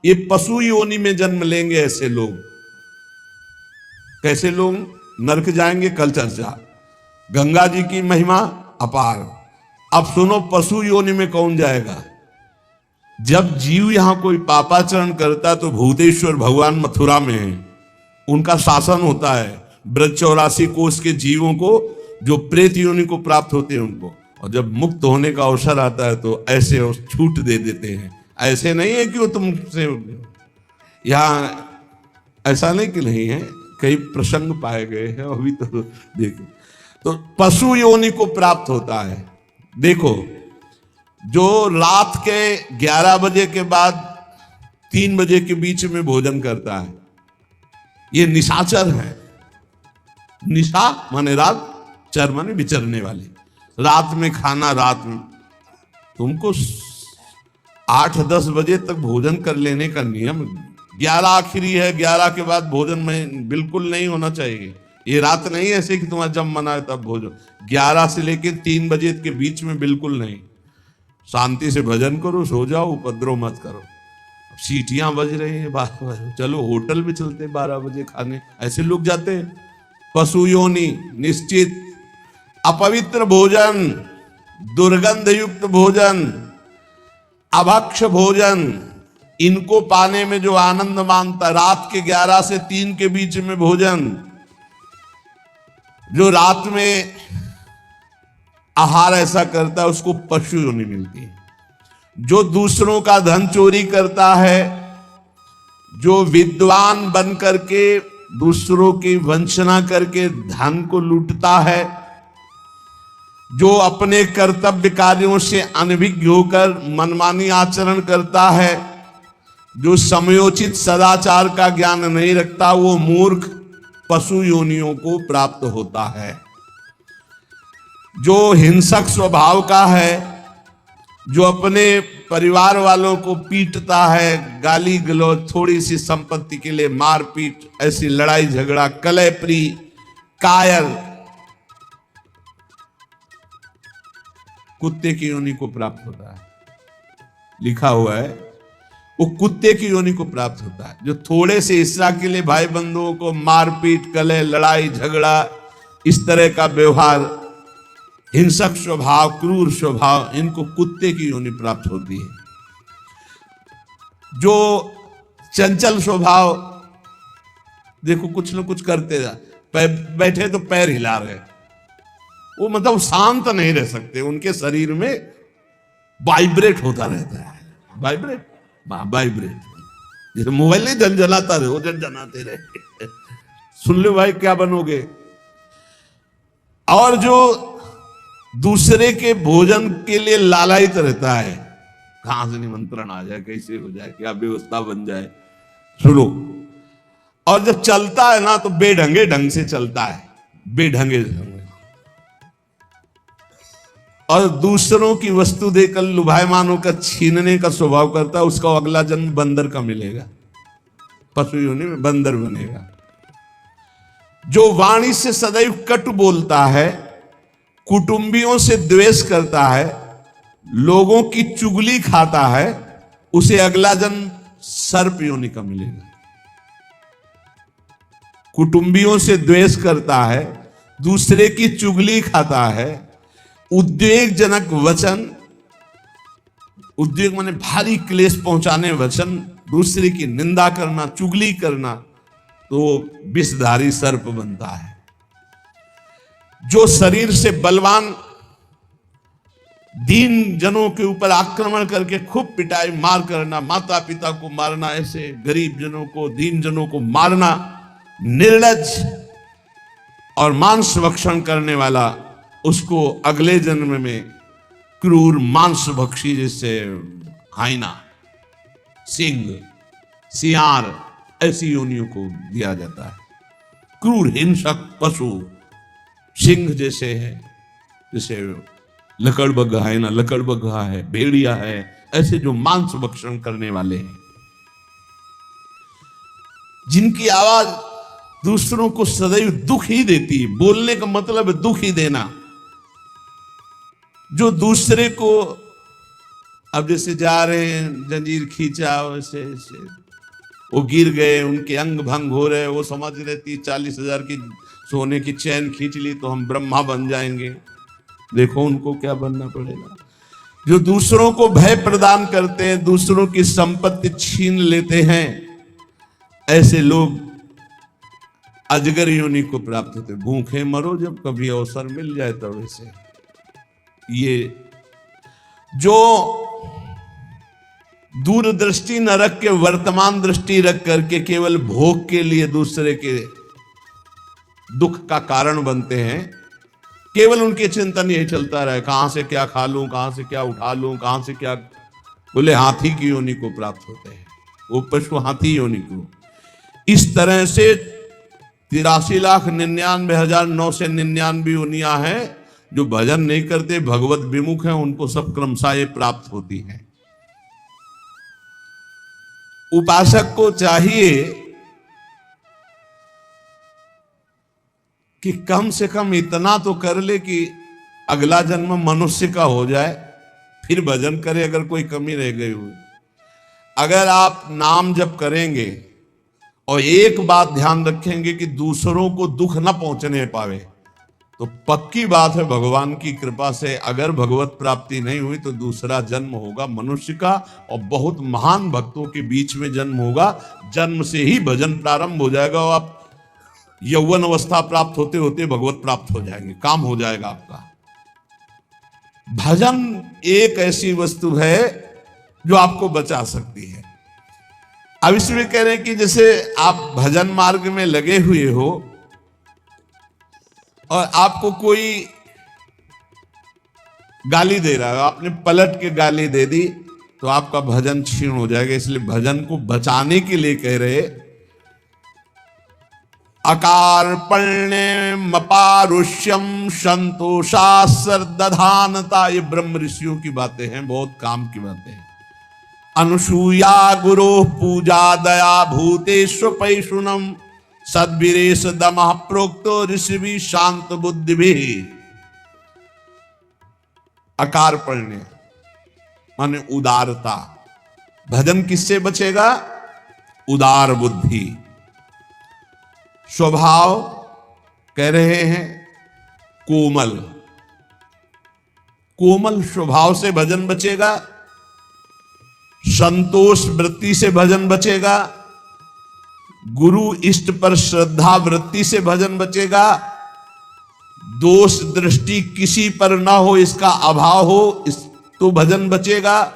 ये पशु योनि में जन्म लेंगे ऐसे लोग। कैसे लोग नरक जाएंगे? कल चर्चा। गंगा जी की महिमा अपार। अब सुनो, पशु योनि में कौन जाएगा? जब जीव यहां कोई पापाचरण करता तो भूतेश्वर भगवान मथुरा में है, उनका शासन होता है। ब्रज 84 कोष के जीवों को जो प्रेत योनि को प्राप्त होते हैं उनको, और जब मुक्त होने का अवसर आता है तो ऐसे छूट दे देते हैं। ऐसे नहीं है कि वो तुमसे, यहाँ ऐसा नहीं कि नहीं है, कई प्रसंग पाए गए हैं अभी तो देखो। तो पशु योनि को प्राप्त होता है। देखो, जो रात के 11 बजे के बाद 3 बजे के बीच में भोजन करता है, ये निशाचर है। निशा माने रात, चर माने विचरने वाले। रात में खाना, रात में तुमको 8-10 बजे तक भोजन कर लेने का नियम। 11 आखिरी है, 11 के बाद भोजन में बिल्कुल नहीं होना चाहिए। ये रात नहीं ऐसे कि तुम्हारा जब मना है तब भोजन। 11 से लेकर 3 बजे के बीच में बिल्कुल नहीं। शांति से भजन करो, सो जाओ, उपद्रव मत करो। सीटियां बज रही है 12 बजे, चलो होटल भी चलते 12 बजे खाने, ऐसे लोग जाते हैं। पशु योनि निश्चित। अपवित्र भोजन, दुर्गंध युक्त भोजन, अभक्ष भोजन, इनको पाने में जो आनंद मानता, रात के 11 से 3 के बीच में भोजन, जो रात में आहार ऐसा करता है उसको पशु योनि मिलती है। जो दूसरों का धन चोरी करता है, जो विद्वान बन करके दूसरों की वंचना करके धन को लूटता है, जो अपने कर्तव्य कार्यों से अनभिज्ञ होकर मनमानी आचरण करता है, जो समयोचित सदाचार का ज्ञान नहीं रखता, वो मूर्ख पशु योनियों को प्राप्त होता है। जो हिंसक स्वभाव का है, जो अपने परिवार वालों को पीटता है, गाली गलौज, थोड़ी सी संपत्ति के लिए मारपीट, ऐसी लड़ाई झगड़ा, कलहप्रिय, कायर, कुत्ते की योनि को प्राप्त होता है। लिखा हुआ है वो कुत्ते की योनि को प्राप्त होता है। जो थोड़े से हिस्सा के लिए भाई बंधुओं को मारपीट, कलह, लड़ाई झगड़ा, इस तरह का व्यवहार, हिंसक स्वभाव, क्रूर स्वभाव, इनको कुत्ते की योनि प्राप्त होती है। जो चंचल स्वभाव, देखो कुछ न कुछ करते जा, बैठे तो पैर हिला रहे, वो मतलब शांत नहीं रह सकते, उनके शरीर में वाइब्रेट होता रहता है। वाइब्रेट, वाइब्रेट, जैसे मोबाइल नहीं झनझनाता रहे, वो झनझनाते रहे। सुन लो भाई क्या बनोगे। और जो दूसरे के भोजन के लिए लालायित रहता है, कहां से निमंत्रण आ जाए, कैसे हो जाए, क्या व्यवस्था बन जाए, सुनो। और जब चलता है ना तो बेढंगे ढंग से चलता है, बेढंगे ढंग। और दूसरों की वस्तु देकर लुभायमान होकर छीनने का स्वभाव करता है, उसका अगला जन्म बंदर का मिलेगा, पशु योनि में बंदर बनेगा। जो वाणी से सदैव कटु बोलता है, कुटुंबियों से द्वेष करता है, लोगों की चुगली खाता है, उसे अगला जन्म सर्प योनि का मिलेगा। कुटुंबियों से द्वेष करता है, दूसरे की चुगली खाता है, उद्वेगजनक वचन, उद्वेग माने भारी क्लेश पहुंचाने वचन, दूसरे की निंदा करना, चुगली करना, तो विषधारी सर्प बनता है। जो शरीर से बलवान दीन जनों के ऊपर आक्रमण करके खूब पिटाई मार करना, माता पिता को मारना, ऐसे गरीब जनों को, दीन जनों को मारना, निर्लज और मांस भक्षण करने वाला, उसको अगले जन्म में क्रूर मांस भक्षी, जैसे हाइना, सिंह, सियार, ऐसी योनियों को दिया जाता है। क्रूर हिंसक पशु, सिंह जैसे है, जैसे लकड़बग्घा है ना, लकड़बग्घा है, भेड़िया है, ऐसे जो मांस भक्षण करने वाले हैं, जिनकी आवाज दूसरों को सदैव दुख ही देती है। बोलने का मतलब है दुख ही देना। जो दूसरे को अब जैसे जा रहे हैं, जंजीर खींचा, वैसे ऐसे वो गिर गए, उनके अंग भंग हो रहे, वो समझ रहे 30-40 हजार की सोने की चैन खींच ली तो हम ब्रह्मा बन जाएंगे। देखो उनको क्या बनना पड़ेगा। जो दूसरों को भय प्रदान करते हैं, दूसरों की संपत्ति छीन लेते हैं, ऐसे लोग अजगर योनि को प्राप्त होते। भूखे मरो जब कभी अवसर मिल जाए तब। ऐसे ये जो दूरदृष्टि न रख के वर्तमान दृष्टि रख करके केवल भोग के लिए दूसरे के दुख का कारण बनते हैं, केवल उनके चिंतन यही चलता रहे, कहां से क्या खा लूं, कहां से क्या उठा लूं, कहां से क्या। बोले हाथी की योनि को प्राप्त होते हैं, वो पशु हाथी योनि को। इस तरह से 83,99,999 योनियां हैं जो भजन नहीं करते, भगवत विमुख हैं, उनको सब क्रमशः ये प्राप्त होती हैं। उपासक को चाहिए कि कम से कम इतना तो कर ले कि अगला जन्म मनुष्य का हो जाए, फिर भजन करे अगर कोई कमी रह गई हुई। अगर आप नाम जप करेंगे और एक बात ध्यान रखेंगे कि दूसरों को दुख न पहुंचने पावे, तो पक्की बात है भगवान की कृपा से अगर भगवत प्राप्ति नहीं हुई तो दूसरा जन्म होगा मनुष्य का, और बहुत महान भक्तों के बीच में जन्म होगा। जन्म से ही भजन प्रारंभ हो जाएगा और आप यौवन अवस्था प्राप्त होते होते भगवत प्राप्त हो जाएंगे, काम हो जाएगा आपका। भजन एक ऐसी वस्तु है जो आपको बचा सकती है। अब इसमें कह रहे हैं कि जैसे आप भजन मार्ग में लगे हुए हो और आपको कोई गाली दे रहा है, आपने पलट के गाली दे दी तो आपका भजन क्षीण हो जाएगा। इसलिए भजन को बचाने के लिए कह रहे अकार्पण्यमपारुष्यम संतोषासर्दधानता। ये ब्रह्म ऋषियों की बातें हैं, बहुत काम की बातें हैं। अनुसूया गुरो पूजा दया भूतेष्व पैशुनम सद्वीरेश दमः प्रोक्तो ऋषि शांत बुद्धि भी। अकार्पण्य माने उदारता। भजन किससे बचेगा? उदार बुद्धि। स्वभाव कह रहे हैं कोमल, कोमल स्वभाव से भजन बचेगा। संतोष वृत्ति से भजन बचेगा। गुरु इष्ट पर श्रद्धा वृत्ति से भजन बचेगा। दोष दृष्टि किसी पर ना हो, इसका अभाव हो, इस तो भजन बचेगा।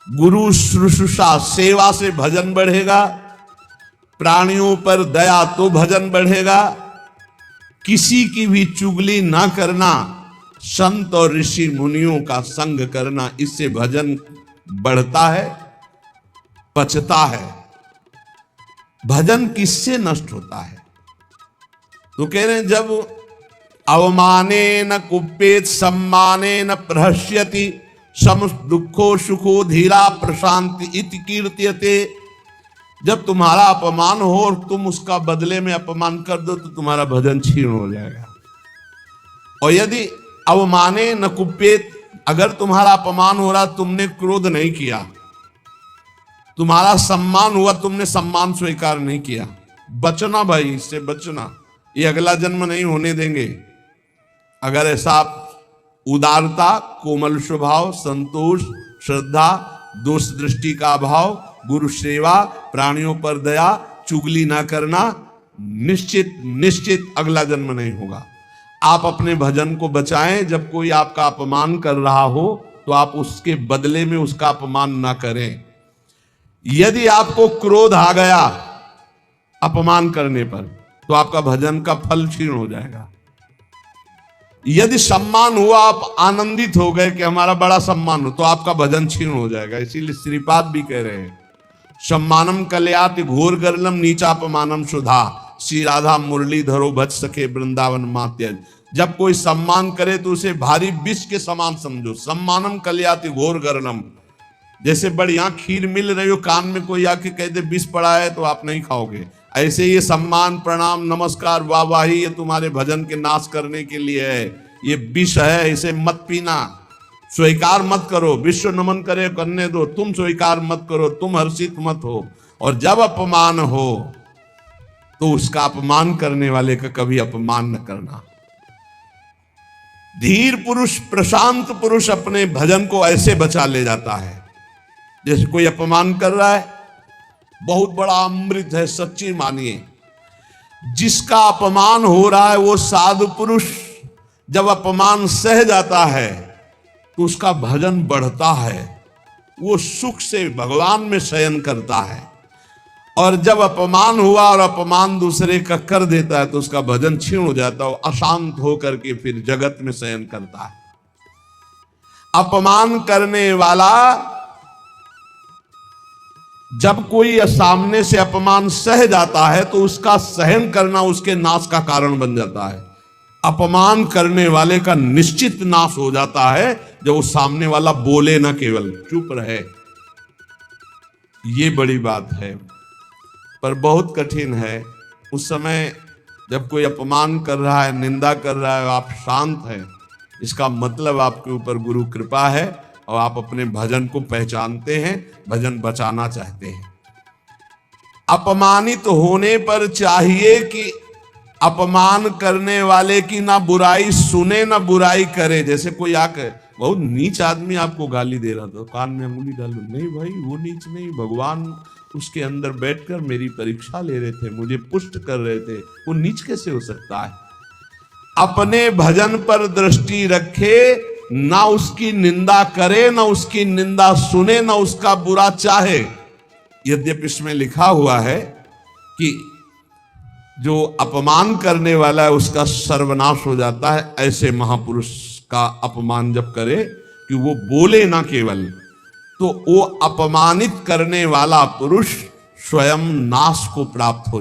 गुरु शुश्रूषा सेवा से भजन बढ़ेगा। प्राणियों पर दया तो भजन बढ़ेगा। किसी की भी चुगली ना करना, संत और ऋषि मुनियों का संग करना, इससे भजन बढ़ता है, पचता है। भजन किससे नष्ट होता है? तो कह रहे हैं जब अवमाने न कुप्येत सम्माने न प्रहस्यति सम दुखो सुखो धीरा प्रशांति इति कीर्त्यते। जब तुम्हारा अपमान हो और तुम उसका बदले में अपमान कर दो तो तुम्हारा भजन क्षीण हो जाएगा। और यदि अवमाने न कुप्येत, अगर तुम्हारा अपमान हो रहा, तुमने क्रोध नहीं किया, तुम्हारा सम्मान हुआ, तुमने सम्मान स्वीकार नहीं किया, बचना भाई, इससे बचना, ये अगला जन्म नहीं होने देंगे। अगर ऐसा आप उदारता, कोमल स्वभाव, संतोष, श्रद्धा, दोष दृष्टि का अभाव, गुरु सेवा, प्राणियों पर दया, चुगली ना करना, निश्चित निश्चित अगला जन्म नहीं होगा। आप अपने भजन को बचाएं। जब कोई आपका अपमान कर रहा हो तो आप उसके बदले में उसका अपमान ना करें। यदि आपको क्रोध आ गया अपमान करने पर तो आपका भजन का फल क्षीण हो जाएगा। यदि सम्मान हुआ, आप आनंदित हो गए कि हमारा बड़ा सम्मान हो, तो आपका भजन क्षीण हो जाएगा। इसीलिए श्रीपाद भी कह रहे हैं सम्मानम कल्याति घोर गर्लम नीचापमानम सुधा श्री राधा मुरली धरो भज सके वृंदावन मात्यज। जब कोई सम्मान करे तो उसे भारी विष के समान समझो। सम्मानम कल्याति घोर गर्लम, जैसे बढ़िया खीर मिल रही हो, कान में कोई आके कह दे विष पड़ा है तो आप नहीं खाओगे। ऐसे ये सम्मान, प्रणाम, नमस्कार, वाहवाही, ये तुम्हारे भजन के नाश करने के लिए है, ये विष है, इसे मत पीना। स्वीकार मत करो, विश्व नमन करे करने दो, तुम स्वीकार मत करो, तुम हर्षित मत हो। और जब अपमान हो तो उसका अपमान करने वाले का कभी अपमान न करना। धीर पुरुष, प्रशांत पुरुष अपने भजन को ऐसे बचा ले जाता है, जैसे कोई अपमान कर रहा है, बहुत बड़ा अमृत है, सच्ची मानिए। जिसका अपमान हो रहा है वो साधु पुरुष जब अपमान सह जाता है तो उसका भजन बढ़ता है, वो सुख से भगवान में शयन करता है। और जब अपमान हुआ और अपमान दूसरे का कर देता है तो उसका भजन क्षीण हो जाता है, अशांत होकर के फिर जगत में शयन करता है। अपमान करने वाला जब कोई सामने से अपमान सह जाता है तो उसका सहन करना उसके नाश का कारण बन जाता है। अपमान करने वाले का निश्चित नाश हो जाता है जब वो सामने वाला बोले ना, केवल चुप रहे। ये बड़ी बात है, पर बहुत कठिन है। उस समय जब कोई अपमान कर रहा है, निंदा कर रहा है, आप शांत हैं, इसका मतलब आपके ऊपर गुरु कृपा है और आप अपने भजन को पहचानते हैं, भजन बचाना चाहते हैं। अपमानित होने पर चाहिए कि अपमान करने वाले की ना बुराई सुने ना बुराई करे। जैसे कोई आकर बहुत नीच आदमी आपको गाली दे रहा था, कान में अंगुली डालो, नहीं भाई वो नीच नहीं, भगवान उसके अंदर बैठकर मेरी परीक्षा ले रहे थे, मुझे पुष्ट कर रहे थे, वो नीच कैसे हो सकता है। अपने भजन पर दृष्टि रखे, ना उसकी निंदा करे, ना उसकी निंदा सुने, ना उसका बुरा चाहे। यद्यपि इसमें लिखा हुआ है कि जो अपमान करने वाला है उसका सर्वनाश हो जाता है, ऐसे महापुरुष का अपमान जब करे कि वो बोले ना केवल, तो वो अपमानित करने वाला पुरुष स्वयं नाश को प्राप्त हो